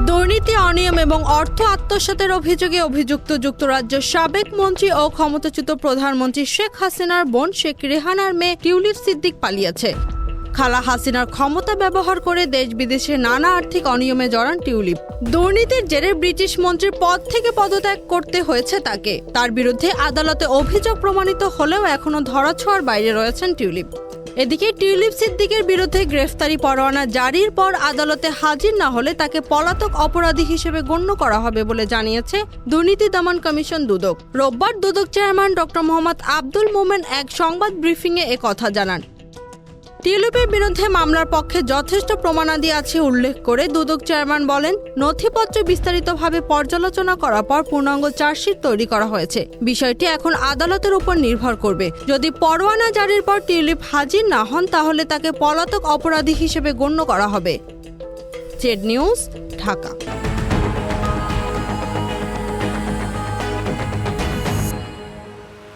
দুর্নীতি, অনিয়ম এবং অর্থ আত্মসাতের অভিযোগে অভিযুক্ত যুক্তরাজ্যের সাবেক মন্ত্রী ও ক্ষমতাচ্যুত প্রধানমন্ত্রী শেখ হাসিনার বোন শেখ রেহানার মেয়ে টিউলিপ সিদ্দিক পালিয়েছে। খালা হাসিনার ক্ষমতা ব্যবহার করে দেশ বিদেশে নানা আর্থিক অনিয়মে জড়ান টিউলিপ। দুর্নীতির জেরে ব্রিটিশ মন্ত্রীর পদ থেকে পদত্যাগ করতে হয়েছে তাকে। তার বিরুদ্ধে আদালতে অভিযোগ প্রমাণিত হলেও এখনও ধরাছোঁয়ার বাইরে রয়েছেন টিউলিপ। এদিকে টিউলিপ সিদ্দিকের বিরুদ্ধে গ্রেফতারি পরোয়ানা জারির পর আদালতে হাজির না হলে তাকে পলাতক অপরাধী হিসেবে গণ্য করা হবে বলে জানিয়েছে দুর্নীতি দমন কমিশন দুদক। রোববার দুদক চেয়ারম্যান ডক্টর মোহাম্মদ আব্দুল মোমেন এক সংবাদ ব্রিফিংয়ে একথা জানান। টিউলিপের বিরুদ্ধে মামলার পক্ষে যথেষ্ট প্রমাণাদি আছে উল্লেখ করে দুদক চেয়ারম্যান বলেন, নথিপত্র বিস্তারিতভাবে পর্যালোচনা করার পর পূর্ণাঙ্গ চার্জশিট তৈরি করা হয়েছে। বিষয়টি এখন আদালতের উপর নির্ভর করবে। যদি পরোয়ানা জারির পর টিউলিপ হাজির না হন তাহলে তাকে পলাতক অপরাধী হিসেবে গণ্য করা হবে। Z news, Dhaka.